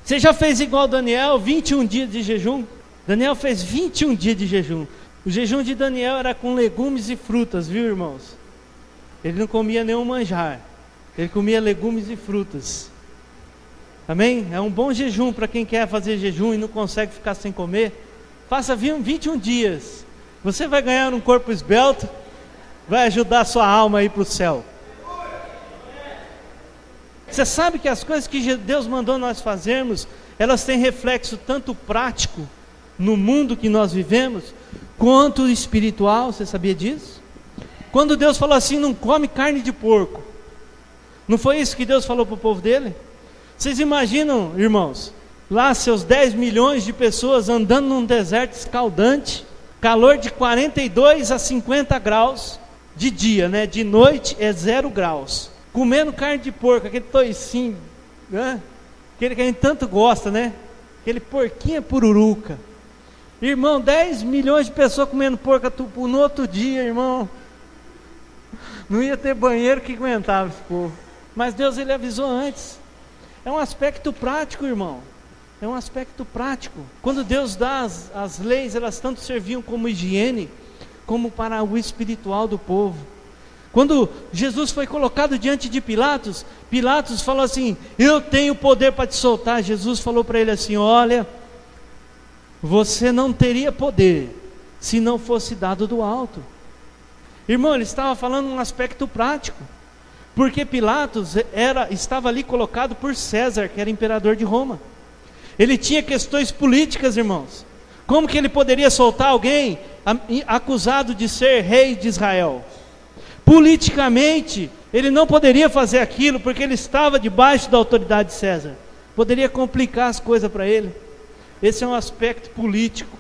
Você já fez igual Daniel, 21 dias de jejum? Daniel fez 21 dias de jejum. O jejum de Daniel era com legumes e frutas, viu, irmãos? Ele não comia nenhum manjar. Ele comia legumes e frutas. Amém? É um bom jejum para quem quer fazer jejum e não consegue ficar sem comer. Faça 21 dias. Você vai ganhar um corpo esbelto, vai ajudar a sua alma a ir para o céu. Você sabe que as coisas que Deus mandou nós fazermos, elas têm reflexo tanto prático no mundo que nós vivemos, quanto espiritual. Você sabia disso? Quando Deus falou assim, não come carne de porco, não foi isso que Deus falou para o povo dele? Vocês imaginam, irmãos, lá seus 10 milhões de pessoas andando num deserto escaldante, calor de 42 a 50 graus de dia, né? De noite é 0 graus, comendo carne de porco, aquele toicinho, né? Aquele que a gente tanto gosta, né? Aquele porquinho pururuca. Irmão, 10 milhões de pessoas comendo porco no outro dia, irmão. Não ia ter banheiro que aguentava esse povo. Mas Deus, Ele avisou antes. É um aspecto prático, irmão. É um aspecto prático. Quando Deus dá as leis, elas tanto serviam como higiene, como para o espiritual do povo. Quando Jesus foi colocado diante de Pilatos, Pilatos falou assim, eu tenho poder para te soltar. Jesus falou para ele assim, olha, você não teria poder se não fosse dado do alto. Irmão, ele estava falando um aspecto prático, porque Pilatos estava ali colocado por César, que era imperador de Roma. Ele tinha questões políticas, irmãos. Como que ele poderia soltar alguém acusado de ser rei de Israel? Politicamente, ele não poderia fazer aquilo, porque ele estava debaixo da autoridade de César. Poderia complicar as coisas para ele. Esse é um aspecto político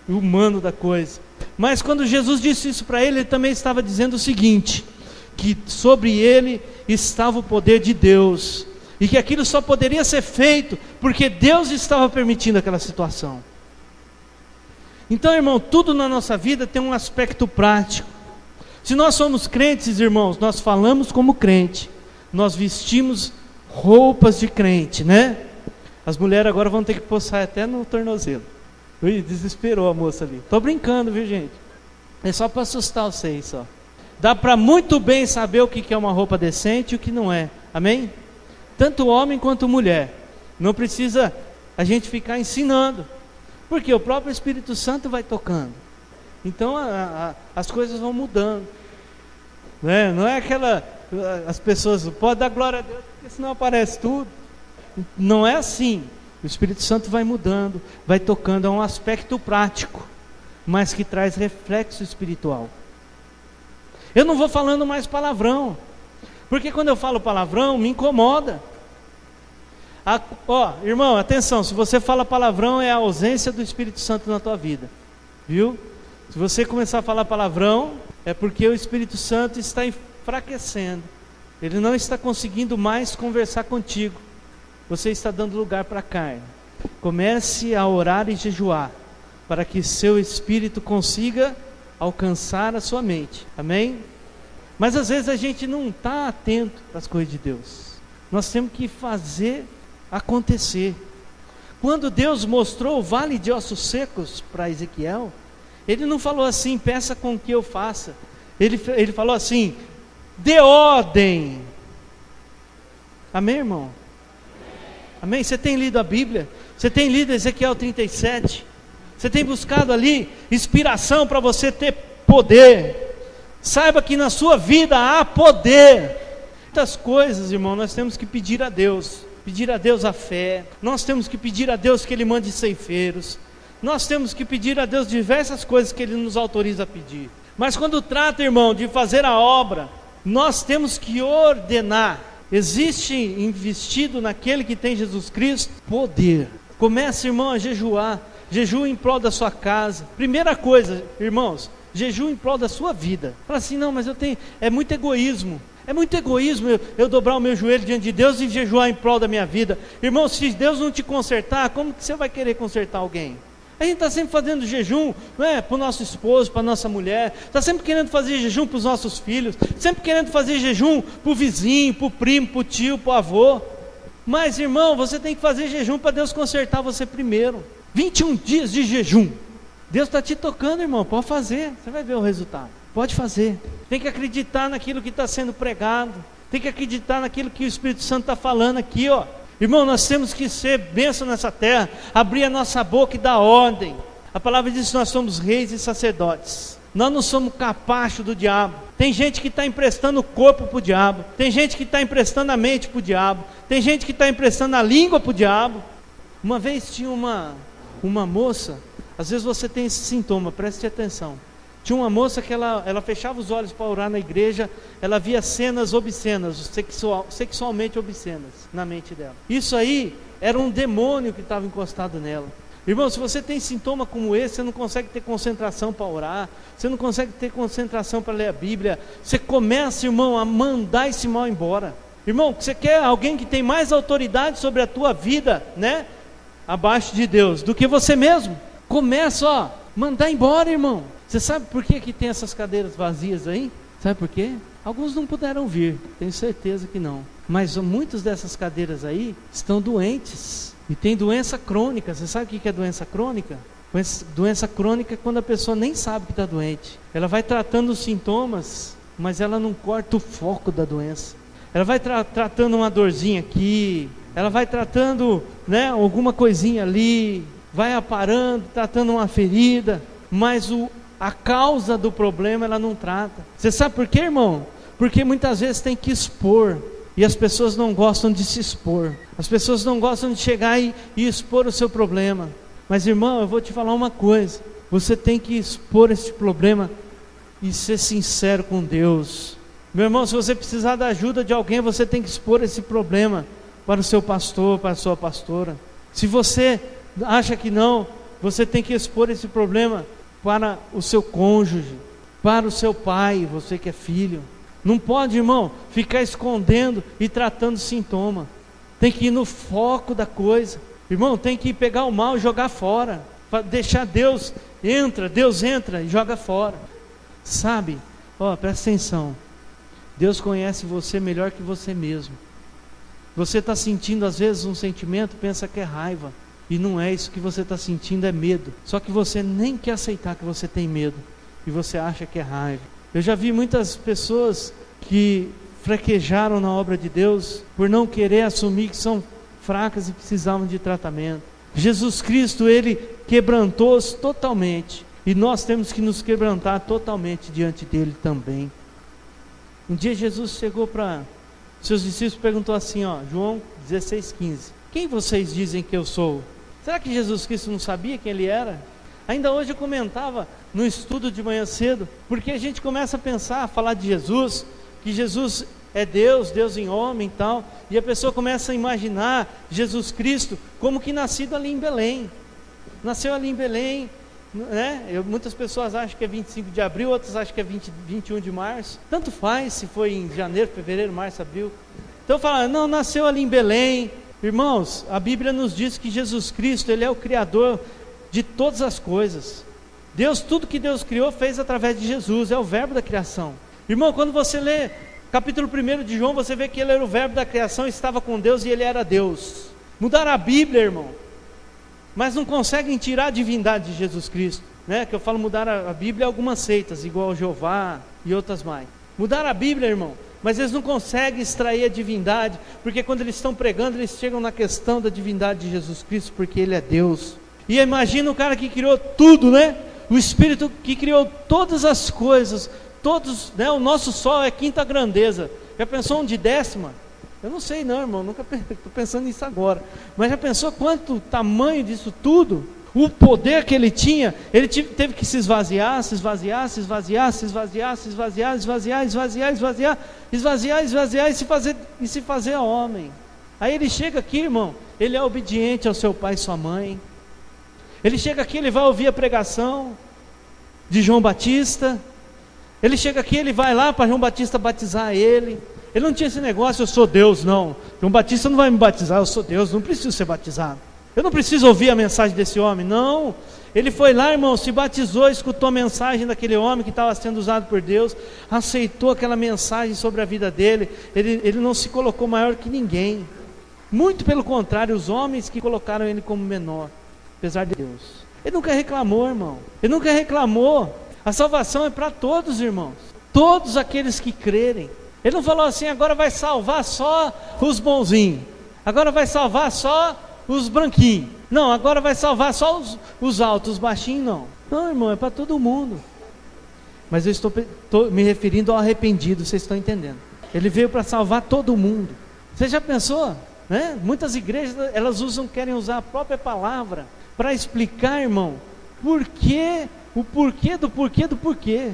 e humano da coisa. Mas quando Jesus disse isso para ele, ele também estava dizendo o seguinte, que sobre ele estava o poder de Deus, e que aquilo só poderia ser feito porque Deus estava permitindo aquela situação. Então, irmão, tudo na nossa vida tem um aspecto prático. Se nós somos crentes, irmãos, nós falamos como crente, nós vestimos roupas de crente, né? As mulheres agora vão ter que posar até no tornozelo. Ui, desesperou a moça ali. Estou brincando, viu, gente? É só para assustar vocês, só. Dá para muito bem saber o que é uma roupa decente e o que não é. Amém? Tanto homem quanto mulher. Não precisa a gente ficar ensinando, porque o próprio Espírito Santo vai tocando. Então as coisas vão mudando, né? Não é as pessoas, pode dar glória a Deus, porque senão aparece tudo. Não é assim. O Espírito Santo vai mudando, vai tocando. É um aspecto prático, mas que traz reflexo espiritual. Eu não vou falando mais palavrão, porque quando eu falo palavrão, me incomoda. Irmão, atenção, se você fala palavrão, é a ausência do Espírito Santo na tua vida, viu? Se você começar a falar palavrão, é porque o Espírito Santo está enfraquecendo. Ele não está conseguindo mais conversar contigo. Você está dando lugar para a carne. Comece a orar e jejuar, para que seu espírito consiga alcançar a sua mente. Amém? Mas às vezes a gente não está atento às coisas de Deus. Nós temos que fazer acontecer. Quando Deus mostrou o vale de ossos secos para Ezequiel, Ele não falou assim, peça com que eu faça. Ele falou assim, dê ordem. Amém, irmão? Amém? Você tem lido a Bíblia? Você tem lido Ezequiel 37? Você tem buscado ali inspiração para você ter poder? Saiba que na sua vida há poder. Muitas coisas, irmão, nós temos que pedir a Deus. Pedir a Deus a fé. Nós temos que pedir a Deus que Ele mande ceifeiros. Nós temos que pedir a Deus diversas coisas que Ele nos autoriza a pedir. Mas quando trata, irmão, de fazer a obra, nós temos que ordenar. Existe investido naquele que tem Jesus Cristo poder. Comece, irmão, a jejuar. Jejum em prol da sua casa. Primeira coisa, irmãos, jejum em prol da sua vida. Fala assim, não, mas é muito egoísmo. É muito egoísmo eu dobrar o meu joelho diante de Deus e jejuar em prol da minha vida. Irmão, se Deus não te consertar, como que você vai querer consertar alguém? A gente está sempre fazendo jejum, não é? Para o nosso esposo, para a nossa mulher. Está sempre querendo fazer jejum para os nossos filhos. Sempre querendo fazer jejum para o vizinho, para o primo, para o tio, para o avô. Mas, irmão, você tem que fazer jejum para Deus consertar você primeiro. 21 dias de jejum. Deus está te tocando, irmão, pode fazer, você vai ver o resultado. Pode fazer. Tem que acreditar naquilo que está sendo pregado. Tem que acreditar naquilo que o Espírito Santo está falando aqui, ó. Irmão, nós temos que ser bênção nessa terra, abrir a nossa boca e dar ordem. A palavra diz que nós somos reis e sacerdotes. Nós não somos capacho do diabo. Tem gente que está emprestando o corpo para o diabo. Tem gente que está emprestando a mente para o diabo. Tem gente que está emprestando a língua para o diabo. Uma vez tinha uma moça, às vezes você tem esse sintoma, preste atenção. Tinha uma moça que ela fechava os olhos para orar na igreja, ela via cenas obscenas, sexualmente obscenas na mente dela. Isso aí era um demônio que estava encostado nela. Irmão, se você tem sintoma como esse, você não consegue ter concentração para orar, você não consegue ter concentração para ler a Bíblia, você começa, irmão, a mandar esse mal embora. Irmão, você quer alguém que tem mais autoridade sobre a tua vida, né? Abaixo de Deus, do que você mesmo. Começa, ó, mandar embora, irmão. Você sabe por que tem essas cadeiras vazias aí? Sabe por quê? Alguns não puderam vir, tenho certeza que não. Mas muitas dessas cadeiras aí estão doentes. E tem doença crônica. Você sabe o que é doença crônica? Doença crônica é quando a pessoa nem sabe que está doente. Ela vai tratando os sintomas, mas ela não corta o foco da doença. Ela vai tratando uma dorzinha aqui, ela vai tratando, né, alguma coisinha ali, vai aparando, tratando uma ferida, mas a causa do problema ela não trata. Você sabe por quê, irmão? Porque muitas vezes tem que expor, e as pessoas não gostam de se expor. As pessoas não gostam de chegar e expor o seu problema. Mas, irmão, eu vou te falar uma coisa: você tem que expor esse problema e ser sincero com Deus. Meu irmão, se você precisar da ajuda de alguém, você tem que expor esse problema para o seu pastor, para a sua pastora. Se você acha que não, você tem que expor esse problema para o seu cônjuge, para o seu pai, você que é filho. Não pode, irmão, ficar escondendo e tratando sintoma. Tem que ir no foco da coisa. Irmão, tem que pegar o mal e jogar fora. Deixar Deus entra e joga fora. Sabe? Ó, presta atenção. Deus conhece você melhor que você mesmo. Você está sentindo às vezes um sentimento, pensa que é raiva. E não é isso que você está sentindo, é medo. Só que você nem quer aceitar que você tem medo. E você acha que é raiva. Eu já vi muitas pessoas que fraquejaram na obra de Deus por não querer assumir que são fracas e precisavam de tratamento. Jesus Cristo, Ele quebrantou-os totalmente. E nós temos que nos quebrantar totalmente diante dEle também. Um dia Jesus chegou para seus discípulos e perguntou assim, ó, João 16,15. Quem vocês dizem que eu sou? Será que Jesus Cristo não sabia quem Ele era? Ainda hoje eu comentava no estudo de manhã cedo, porque a gente começa a pensar, a falar de Jesus, que Jesus é Deus, Deus em homem e tal, e a pessoa começa a imaginar Jesus Cristo como que nascido ali em Belém. Nasceu ali em Belém, né? Muitas pessoas acham que é 25 de abril, outras acham que é 21 de março. Tanto faz se foi em janeiro, fevereiro, março, abril. Então fala, não, nasceu ali em Belém. Irmãos, a Bíblia nos diz que Jesus Cristo, Ele é o Criador de todas as coisas. Deus, tudo que Deus criou, fez através de Jesus, é o verbo da criação. Irmão, quando você lê capítulo 1 de João, você vê que Ele era o verbo da criação, estava com Deus e Ele era Deus. Mudaram a Bíblia, irmão, mas não conseguem tirar a divindade de Jesus Cristo, né? Que eu falo mudar a Bíblia, algumas seitas, igual Jeová e outras mais. Mudaram a Bíblia, irmão, mas eles não conseguem extrair a divindade, porque quando eles estão pregando, eles chegam na questão da divindade de Jesus Cristo, porque Ele é Deus. E imagina o cara que criou tudo, né? O Espírito que criou todas as coisas, todos, né? O nosso sol é quinta grandeza. Já pensou um de décima? Eu não sei não, irmão, nunca estou pensando nisso agora. Mas já pensou quanto tamanho disso tudo? O poder que ele tinha, ele teve que se esvaziar, se esvaziar, se esvaziar, se esvaziar, se esvaziar, esvaziar, esvaziar, esvaziar, esvaziar, esvaziar e se fazer homem. Aí ele chega aqui, irmão, ele é obediente ao seu pai e sua mãe. Ele chega aqui, ele vai ouvir a pregação de João Batista. Ele chega aqui, ele vai lá para João Batista batizar ele. Ele não tinha esse negócio, eu sou Deus, não. João Batista não vai me batizar, eu sou Deus, não preciso ser batizado. Eu não preciso ouvir a mensagem desse homem, não. Ele foi lá, irmão, se batizou, escutou a mensagem daquele homem que estava sendo usado por Deus, aceitou aquela mensagem sobre a vida dele. Ele não se colocou maior que ninguém. Muito pelo contrário, os homens que colocaram ele como menor, apesar de Deus. Ele nunca reclamou, irmão. Ele nunca reclamou. A salvação é para todos, irmãos. Todos aqueles que crerem. Ele não falou assim, agora vai salvar só os bonzinhos. Agora vai salvar só os branquinhos. Não, agora vai salvar só os altos, os baixinhos, não. Não, irmão, é para todo mundo. Mas eu estou me referindo ao arrependido, vocês estão entendendo. Ele veio para salvar todo mundo. Você já pensou? Né? Muitas igrejas, elas querem usar a própria palavra para explicar, irmão, o porquê do porquê.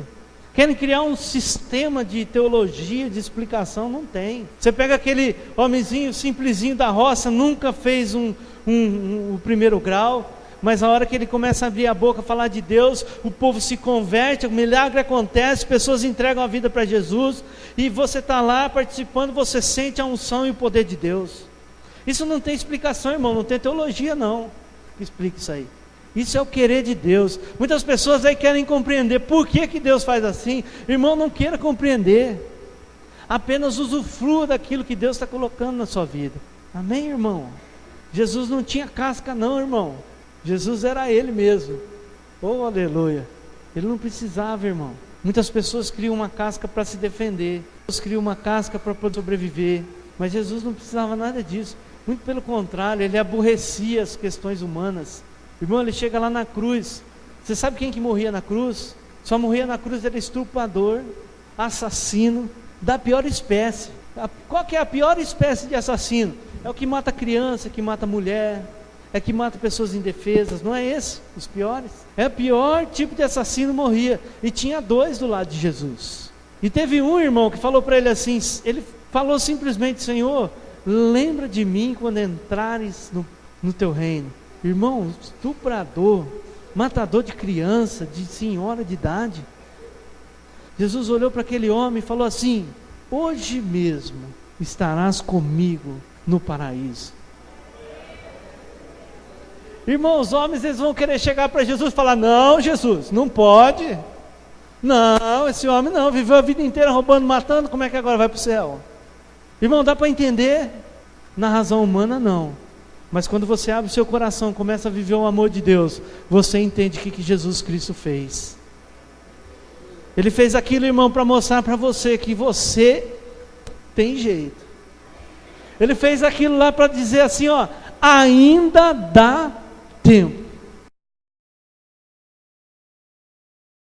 Querem criar um sistema de teologia, de explicação, não tem. Você pega aquele homenzinho simplesinho da roça, nunca fez o primeiro grau, mas a hora que ele começa a abrir a boca, falar de Deus, o povo se converte, o milagre acontece, pessoas entregam a vida para Jesus, e você está lá participando, você sente a unção e o poder de Deus. Isso não tem explicação, irmão, não tem teologia não, que explique isso aí. Isso é o querer de Deus. Muitas pessoas aí querem compreender por que Deus faz assim. Irmão, não queira compreender, apenas usufrua daquilo que Deus está colocando na sua vida. Amém, irmão? Jesus não tinha casca não, irmão. Jesus era Ele mesmo. Oh, aleluia. Ele não precisava, irmão. Muitas pessoas criam uma casca para se defender, outros criam uma casca para poder sobreviver, mas Jesus não precisava nada disso. Muito pelo contrário, Ele aborrecia as questões humanas. Irmão, Ele chega lá na cruz. Você sabe quem que morria na cruz? Só morria na cruz era estuprador, assassino da pior espécie. Qual que é a pior espécie de assassino? É o que mata criança, que mata mulher, é que mata pessoas indefesas. Não é esse os piores? É o pior tipo de assassino morria. E tinha 2 do lado de Jesus. E teve um irmão que falou para ele assim, ele falou simplesmente: Senhor, lembra de mim quando entrares no teu reino. Irmão, estuprador, matador de criança, de senhora de idade. Jesus olhou para aquele homem e falou assim: hoje mesmo estarás comigo no paraíso. Irmão, os homens eles vão querer chegar para Jesus e falar: não, Jesus, não pode. Não, esse homem não, viveu a vida inteira roubando, matando, como é que agora vai para o céu? Irmão, dá para entender? Na razão humana não. Mas quando você abre o seu coração, começa a viver o amor de Deus, você entende o que Jesus Cristo fez. Ele fez aquilo, irmão, para mostrar para você que você tem jeito. Ele fez aquilo lá para dizer assim, ó, ainda dá tempo.